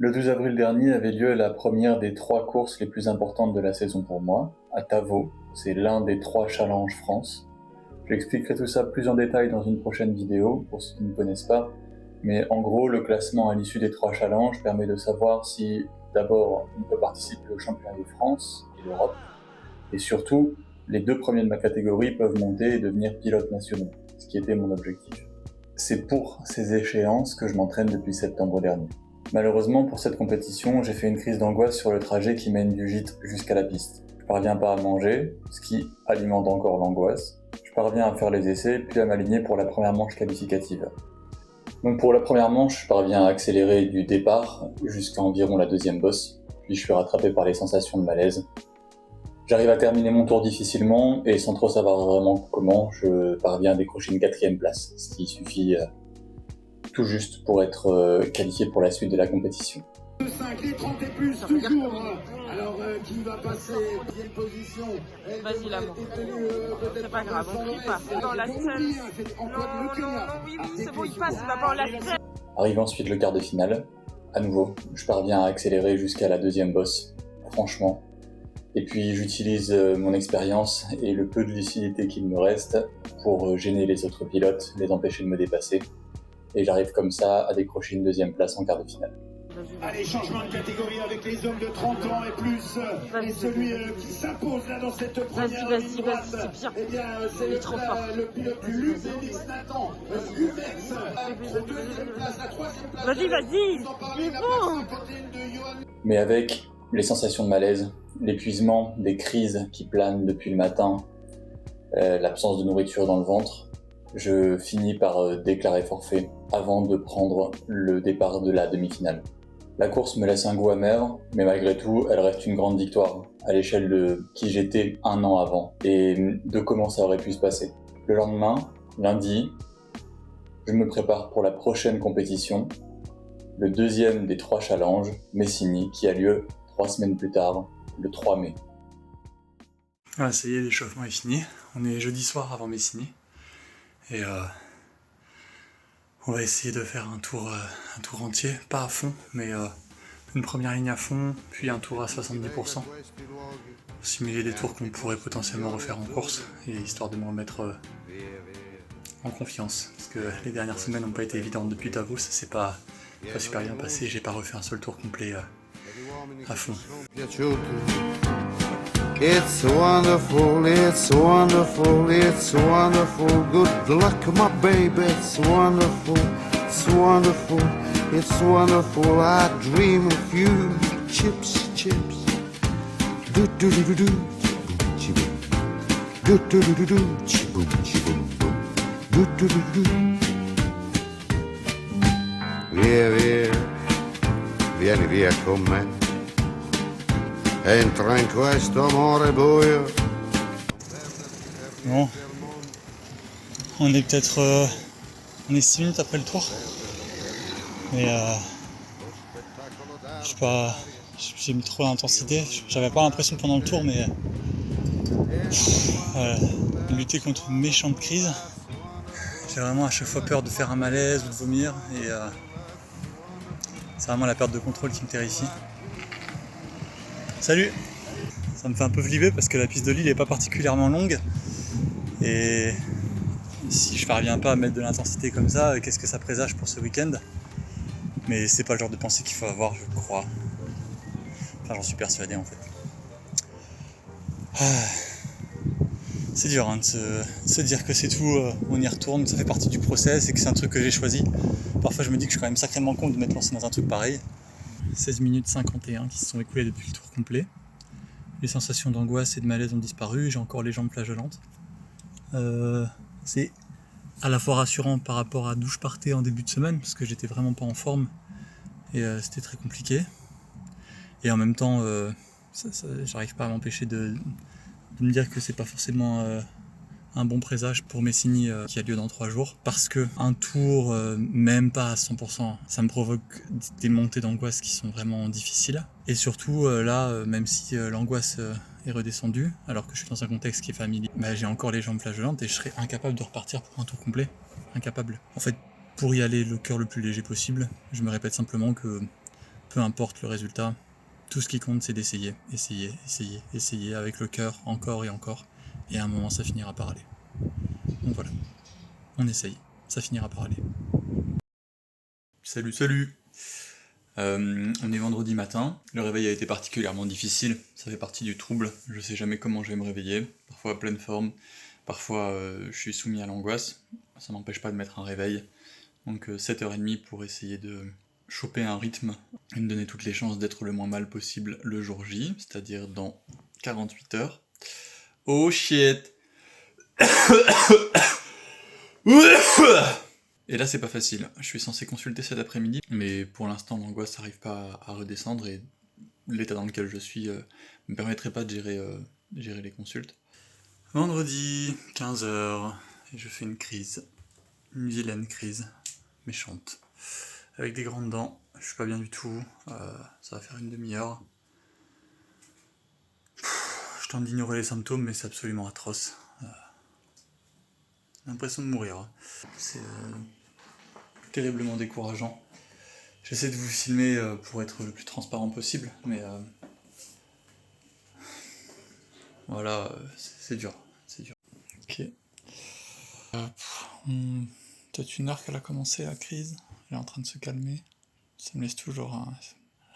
Le 12 avril dernier avait lieu la première des 3 courses les plus importantes de la saison pour moi, à Tavaux. C'est l'un des 3 challenges France. J'expliquerai tout ça plus en détail dans une prochaine vidéo, pour ceux qui ne connaissent pas. Mais en gros, le classement à l'issue des 3 challenges permet de savoir si, d'abord, on peut participer au championnat de France et d'Europe, et surtout, les 2 premiers de ma catégorie peuvent monter et devenir pilotes nationaux, ce qui était mon objectif. C'est pour ces échéances que je m'entraîne depuis septembre dernier. Malheureusement, pour cette compétition, j'ai fait une crise d'angoisse sur le trajet qui mène du gîte jusqu'à la piste. Je parviens pas à manger, ce qui alimente encore l'angoisse. Je parviens à faire les essais, puis à m'aligner pour la première manche qualificative. Donc pour la première manche, je parviens à accélérer du départ jusqu'à environ la deuxième bosse, puis je suis rattrapé par les sensations de malaise. J'arrive à terminer mon tour difficilement, et sans trop savoir vraiment comment, je parviens à décrocher une 4e place, ce qui suffit tout juste pour être qualifié pour la suite de la compétition. 5, les 30 et plus, toujours. Alors, qui va passer deuxième position? Vas-y, l'amour. C'est pas grave, on crie pas. Dans la scène. Non, oui, c'est bon, il passe, il va pas en la scène. Arrive ensuite le quart de finale. À nouveau, je parviens à accélérer jusqu'à la deuxième bosse, franchement. Et puis j'utilise mon expérience et le peu de lucidité qu'il me reste pour gêner les autres pilotes, les empêcher de me dépasser. Et j'arrive comme ça à décrocher une deuxième place en quart de finale. Allez, changement de catégorie avec les hommes de 30 ans et plus. Et celui qui s'impose là dans cette première ligne droite, c'est bien. eh bien, c'est le pilote Luzelis Nathan, Uvex. Deuxième place, la troisième place. Vas-y. Mais avec les sensations de malaise, l'épuisement, des crises qui planent depuis le matin, l'absence de nourriture dans le ventre, je finis par déclarer forfait avant de prendre le départ de la demi-finale. La course me laisse un goût amer, mais malgré tout, elle reste une grande victoire à l'échelle de qui j'étais un an avant et de comment ça aurait pu se passer. Le lendemain, lundi, je me prépare pour la prochaine compétition, le deuxième des 3 challenges, Messigny, qui a lieu 3 semaines plus tard, le 3 mai. Voilà, ça y est, l'échauffement est fini. On est jeudi soir avant Messigny. Et on va essayer de faire un tour entier, pas à fond, mais une première ligne à fond, puis un tour à 70%. Simuler les tours qu'on pourrait potentiellement refaire en course, et histoire de me remettre en confiance. Parce que les dernières semaines n'ont pas été évidentes depuis Davos, ça s'est pas super bien passé, j'ai pas refait un seul tour complet à fond. It's wonderful, it's wonderful, it's wonderful. Good luck, my baby. It's wonderful, it's wonderful, it's wonderful. I dream of you. Chips, chips. Do do do do do. Chiboom. Do do do do do. Chiboom, chiboom, boom. Do do do do. Via, via. Vieni via con me. Entra in questo amore buio. Bon, on est peut-être on est 6 minutes après le tour, mais je sais pas, j'ai mis trop d'intensité. J'avais pas l'impression pendant le tour, mais lutter contre une méchante crise. J'ai vraiment à chaque fois peur de faire un malaise ou de vomir, et c'est vraiment la perte de contrôle qui me terrifie. Salut! Ça me fait un peu flipper parce que la piste de Lille est pas particulièrement longue, et si je parviens pas à mettre de l'intensité comme ça, qu'est-ce que ça présage pour ce week-end? Mais c'est pas le genre de pensée qu'il faut avoir, je crois. Enfin, j'en suis persuadé en fait. C'est dur hein, de se dire que c'est tout, on y retourne, ça fait partie du process et que c'est un truc que j'ai choisi. Parfois je me dis que je suis quand même sacrément con de m'être lancé dans un truc pareil. 16 minutes 51 qui se sont écoulées depuis le tour complet. Les sensations d'angoisse et de malaise ont disparu, j'ai encore les jambes flageolantes. C'est à la fois rassurant par rapport à d'où je partais en début de semaine, parce que j'étais vraiment pas en forme et c'était très compliqué. Et en même temps, j'arrive pas à m'empêcher de me dire que c'est pas forcément un bon présage pour Messigny qui a lieu dans 3 jours, parce que un tour, même pas à 100%, ça me provoque des montées d'angoisse qui sont vraiment difficiles. Et surtout là, même si l'angoisse est redescendue, alors que je suis dans un contexte qui est familier, j'ai encore les jambes flageolantes et je serais incapable de repartir pour un tour complet. Incapable. En fait, pour y aller le cœur le plus léger possible, je me répète simplement que Peu importe le résultat, tout ce qui compte c'est d'essayer, essayer avec le cœur, encore et encore, et à un moment ça finira par aller. Donc voilà, on essaye, ça finira par aller. Salut. On est vendredi matin, le réveil a été particulièrement difficile, ça fait partie du trouble, je sais jamais comment je vais me réveiller, parfois à pleine forme, parfois je suis soumis à l'angoisse, ça n'empêche pas de mettre un réveil, donc 7h30 pour essayer de choper un rythme et me donner toutes les chances d'être le moins mal possible le jour J, c'est-à-dire dans 48 heures. Oh shit. Et là c'est pas facile, je suis censé consulter cet après-midi, mais pour l'instant l'angoisse n'arrive pas à redescendre et l'état dans lequel je suis me permettrait pas de gérer les consultes. Vendredi, 15h, et je fais une crise, une vilaine crise, méchante, avec des grandes dents, je suis pas bien du tout, ça va faire une demi-heure. Je tente d'ignorer les symptômes mais c'est absolument atroce. L'impression de mourir, c'est terriblement décourageant. J'essaie de vous filmer pour être le plus transparent possible, mais voilà, c'est dur, c'est dur. Ok. Peut-être une heure qu'elle a commencé la crise, elle est en train de se calmer. Ça me laisse toujours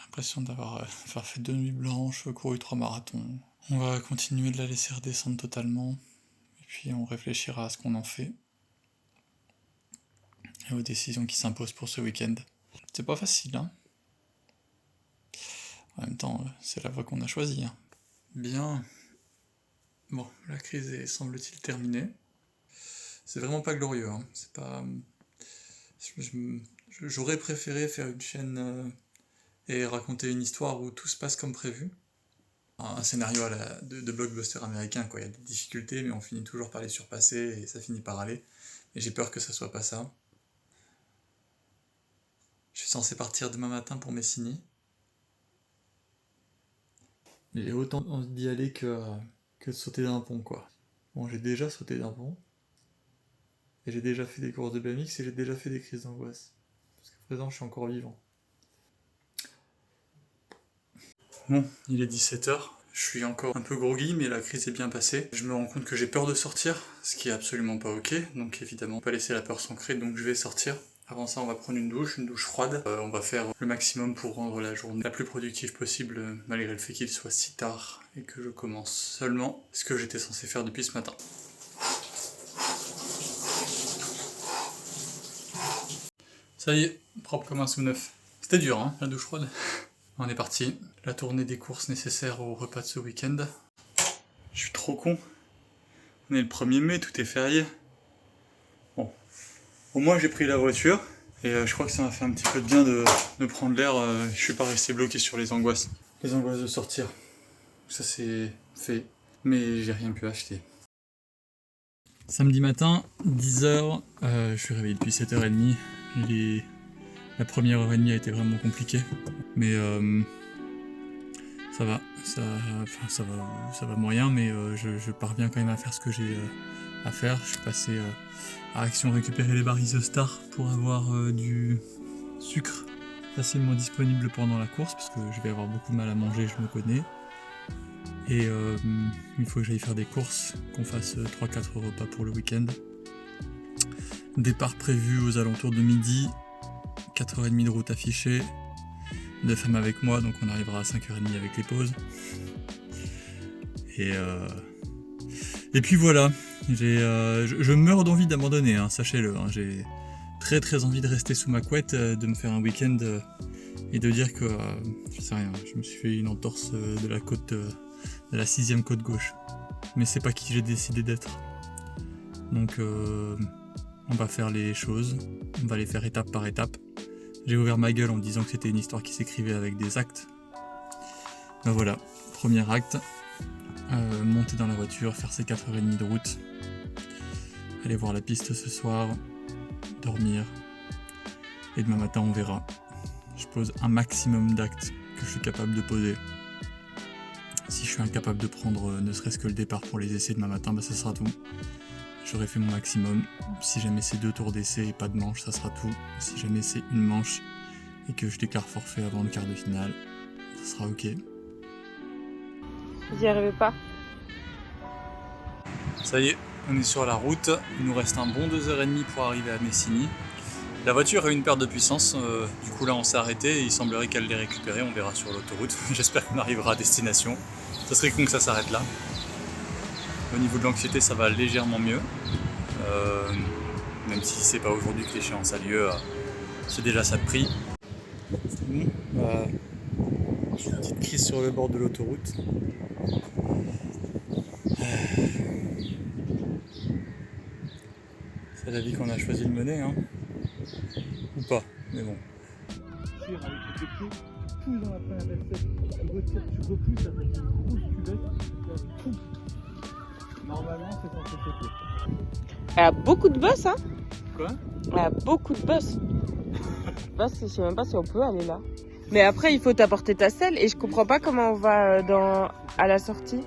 l'impression d'avoir fait 2 nuits blanches, couru 3 marathons. On va continuer de la laisser redescendre totalement, et puis on réfléchira à ce qu'on en fait. Et aux décisions qui s'imposent pour ce week-end. C'est pas facile, hein. En même temps, c'est la voie qu'on a choisie. Hein. Bien. Bon, la crise est, semble-t-il, terminée. C'est vraiment pas glorieux, hein. C'est pas... J'aurais préféré faire une chaîne et raconter une histoire où tout se passe comme prévu. Un scénario de blockbuster américain, quoi. Il y a des difficultés, mais on finit toujours par les surpasser et ça finit par aller. Et j'ai peur que ça soit pas ça. Je suis censé partir demain matin pour Messigny. J'ai autant envie d'y aller que de sauter d'un pont, quoi. Bon, j'ai déjà sauté d'un pont. Et j'ai déjà fait des courses de BMX et j'ai déjà fait des crises d'angoisse. Parce qu'à présent, je suis encore vivant. Bon, il est 17h. Je suis encore un peu groggy, mais la crise est bien passée. Je me rends compte que j'ai peur de sortir, ce qui est absolument pas ok. Donc évidemment, pas laisser la peur s'ancrer, donc je vais sortir. Avant ça, on va prendre une douche froide. On va faire le maximum pour rendre la journée la plus productive possible, malgré le fait qu'il soit si tard et que je commence seulement ce que j'étais censé faire depuis ce matin. Ça y est, propre comme un sous neuf. C'était dur, hein, la douche froide. On est parti. La tournée des courses nécessaires au repas de ce week-end. Je suis trop con. On est le 1er mai, tout est férié. Bon. Au moins j'ai pris la voiture, et je crois que ça m'a fait un petit peu de bien de prendre l'air, je suis pas resté bloqué sur les angoisses. Les angoisses de sortir. Ça c'est fait, mais j'ai rien pu acheter. Samedi matin, 10h, je suis réveillé depuis 7h30. La première heure et demie a été vraiment compliquée, mais ça va moyen, mais je parviens quand même à faire ce que j'ai à faire. Je suis passé à Action récupérer les barres Isostar pour avoir du sucre facilement disponible pendant la course, parce que je vais avoir beaucoup de mal à manger, je me connais. Et il faut que j'aille faire des courses, qu'on fasse 3-4 repas pour le week-end. Départ prévu aux alentours de midi, 4h30 de route affichée, 2 femmes avec moi, donc on arrivera à 5h30 avec les pauses. Et puis voilà, je meurs d'envie d'abandonner, hein, sachez-le. Hein, j'ai très envie de rester sous ma couette, de me faire un week-end et de dire que, je sais rien, je me suis fait une entorse de la côte, de la 6e côte gauche. Mais c'est pas qui j'ai décidé d'être. Donc on va faire les choses, on va les faire étape par étape. J'ai ouvert ma gueule en disant que c'était une histoire qui s'écrivait avec des actes. Ben voilà, premier acte. Monter dans la voiture, faire ses 4h30 de route, aller voir la piste ce soir, dormir, et demain matin on verra. Je pose un maximum d'actes que je suis capable de poser. Si je suis incapable de prendre ne serait-ce que le départ pour les essais demain matin, bah ça sera tout. J'aurai fait mon maximum. Si jamais c'est 2 tours d'essai et pas de manche, ça sera tout. Si jamais c'est une manche et que je déclare forfait avant le quart de finale, ça sera ok. Vous n'y arrivez pas? Ça y est, on est sur la route, il nous reste un bon 2h30 pour arriver à Messigny. La voiture a eu une perte de puissance, du coup là on s'est arrêté et il semblerait qu'elle l'ait récupérée, on verra sur l'autoroute. J'espère qu'on arrivera à destination. Ça serait con que ça s'arrête là. Au niveau de l'anxiété ça va légèrement mieux. Même si c'est pas aujourd'hui que l'échéance a lieu, c'est déjà ça de prix. J'ai une petite crise sur le bord de l'autoroute. C'est la vie qu'on a choisi de mener, hein. Ou pas, mais bon. Avec le pied, tout dans la première recette. Tu retires, tu repousses avec une grosse cuvette, tout. Normalement, c'est censé sauter. Elle a beaucoup de bus, hein? Quoi? Elle a beaucoup de bus. Je sais même pas si on peut aller là. Mais après, il faut t'apporter ta selle et je comprends pas comment on va à la sortie.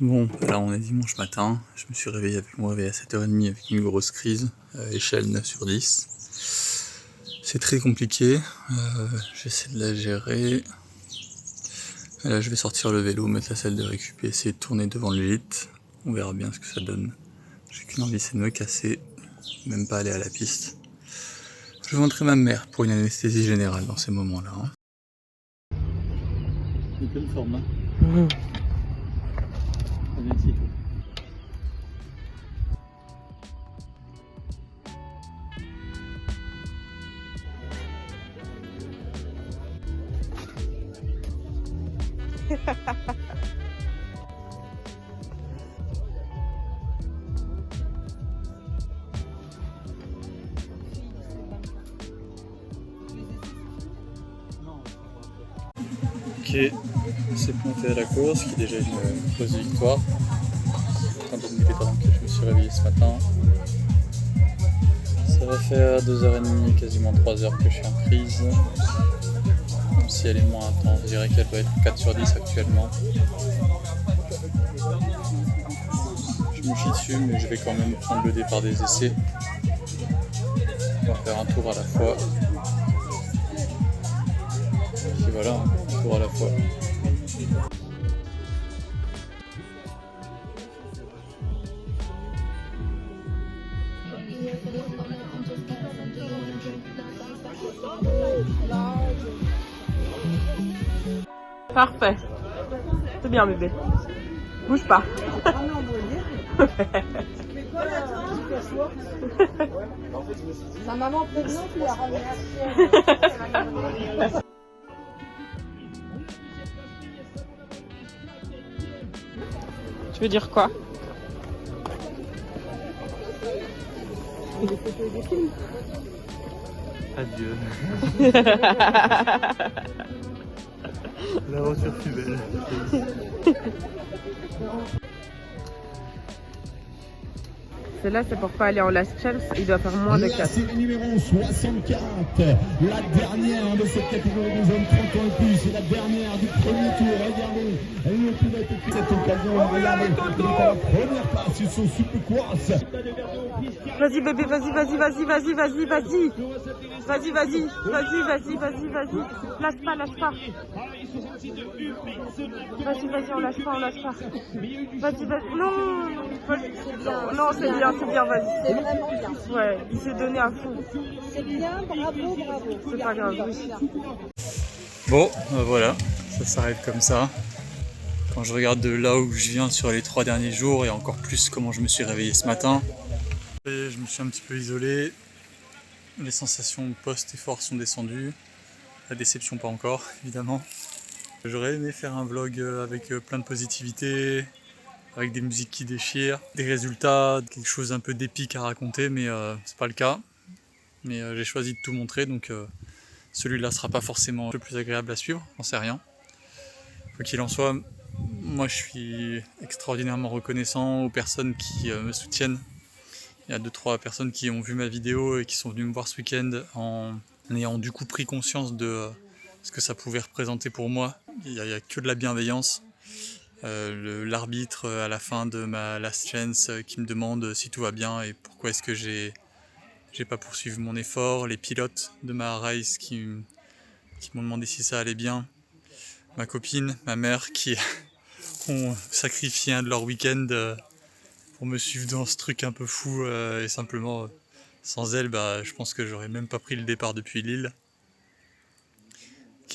Bon, là on est dimanche matin, je me suis réveillé avec mon réveil à 7h30 avec une grosse crise, échelle 9/10. C'est très compliqué, j'essaie de la gérer. Là je vais sortir le vélo, mettre la selle de récup et essayer de tourner devant le gîte. On verra bien ce que ça donne. J'ai qu'une envie, c'est de me casser, même pas aller à la piste. Je vais montrer ma mère pour une anesthésie générale dans ces moments-là. Hein. C'est une bonne forme, hein. Ok, c'est pointé à la course, qui est déjà une grosse victoire. C'est un peu de pendant que je me suis réveillé ce matin. Ça va faire 2h30, quasiment 3h que je suis en crise. Même si elle est moins intense, je dirais qu'elle doit être 4/10 actuellement. Je me chie dessus, mais je vais quand même prendre le départ des essais. On va faire un tour à la fois. Et puis voilà, un tour à la fois. Parfait. C'est bien, bébé. Bouge pas. Sa maman prévenant qui l'a ramené à Tu veux dire quoi? Adieu. L'aventure fut belle. Celle-là, c'est pour pas aller en last chance. Il doit faire moins de 4. La série numéro 64, la dernière de cette catégorie des hommes 30 ans et plus, c'est la dernière du premier tour. Regardez, le pilote qui cette occasion, regardez, il est à la première place, ils sont super course. Vas-y, bébé, vas-y. Vas-y. Vas-y. Lâche pas. Vas-y, on lâche pas. Vas-y. Non, c'est bien, vas-y. C'est vraiment bien. Ouais, il s'est donné à fond. C'est bien, bravo. C'est pas grave, oui. Bon, voilà, ça s'arrête comme ça. Quand je regarde de là où je viens sur les 3 derniers jours et encore plus comment je me suis réveillé ce matin, je me suis un petit peu isolé. Les sensations post-effort sont descendues. La déception pas encore, évidemment. J'aurais aimé faire un vlog avec plein de positivité, avec des musiques qui déchirent, des résultats, quelque chose un peu d'épique à raconter, mais c'est pas le cas. Mais j'ai choisi de tout montrer, donc celui-là sera pas forcément le plus agréable à suivre, j'en sais rien. Quoi qu'il en soit, moi je suis extraordinairement reconnaissant aux personnes qui me soutiennent. Il y a 2-3 personnes qui ont vu ma vidéo et qui sont venues me voir ce week-end en ayant du coup pris conscience de ce que ça pouvait représenter pour moi. Il n'y a que de la bienveillance. L'arbitre à la fin de ma last chance qui me demande si tout va bien et pourquoi est-ce que j'ai pas poursuivi mon effort. Les pilotes de ma race qui m'ont demandé si ça allait bien. Ma copine, ma mère qui ont sacrifié un de leurs week-ends pour me suivre dans ce truc un peu fou et simplement sans elle, je pense que j'aurais même pas pris le départ depuis Lille.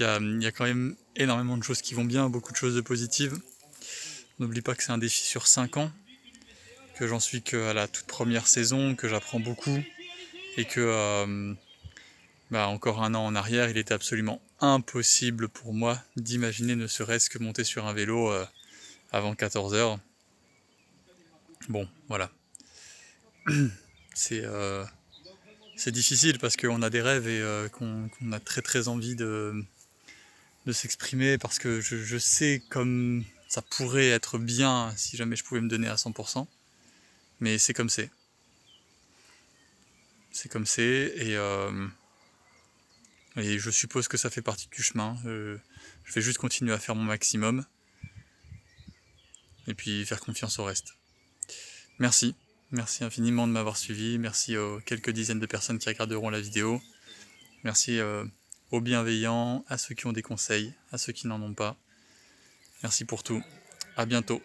Il y a quand même énormément de choses qui vont bien, beaucoup de choses de positives. N'oublie pas que c'est un défi sur 5 ans, que j'en suis qu'à la toute première saison, que j'apprends beaucoup et que encore un an en arrière, il était absolument impossible pour moi d'imaginer ne serait-ce que monter sur un vélo avant 14h. Bon, voilà. C'est difficile parce qu'on a des rêves et qu'on a très très envie de s'exprimer parce que je sais comme ça pourrait être bien si jamais je pouvais me donner à 100%. Mais c'est comme c'est. C'est comme c'est et je suppose que ça fait partie du chemin. Je vais juste continuer à faire mon maximum et puis faire confiance au reste. Merci infiniment de m'avoir suivi. Merci aux quelques dizaines de personnes qui regarderont la vidéo. Merci aux bienveillants, à ceux qui ont des conseils, à ceux qui n'en ont pas. Merci pour tout. À bientôt.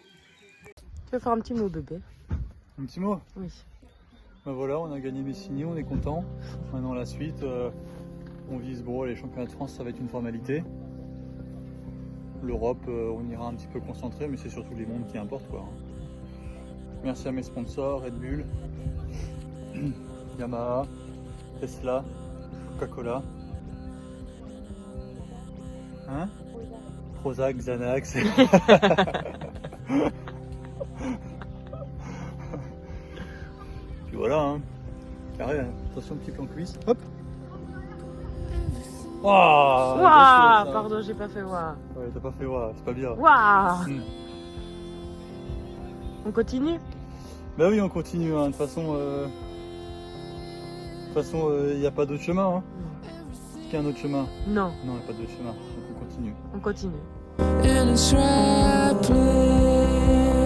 Tu veux faire un petit mot, bébé? Un petit mot? Oui. Voilà, on a gagné Messigny, on est content. Maintenant la suite, on vise les championnats de France, ça va être une formalité. L'Europe, on ira un petit peu concentré, mais c'est surtout les mondes qui importent, quoi. Merci à mes sponsors, Red Bull, Yamaha, Tesla, Coca-Cola. Hein? Prozac, Xanax. Puis voilà, hein. Carré, hein. Attention, petit plan cuisse. Hop! Waouh! Waouh! Pardon, j'ai pas fait waouh. Ouais, t'as pas fait waouh, c'est pas bien. Waouh! On continue? Bah oui, on continue, hein. De toute façon, il n'y a pas d'autre chemin, hein. Est-ce qu'il y a un autre chemin? Non. Non, il n'y a pas d'autre chemin, donc on continue. On continue. In a trap place.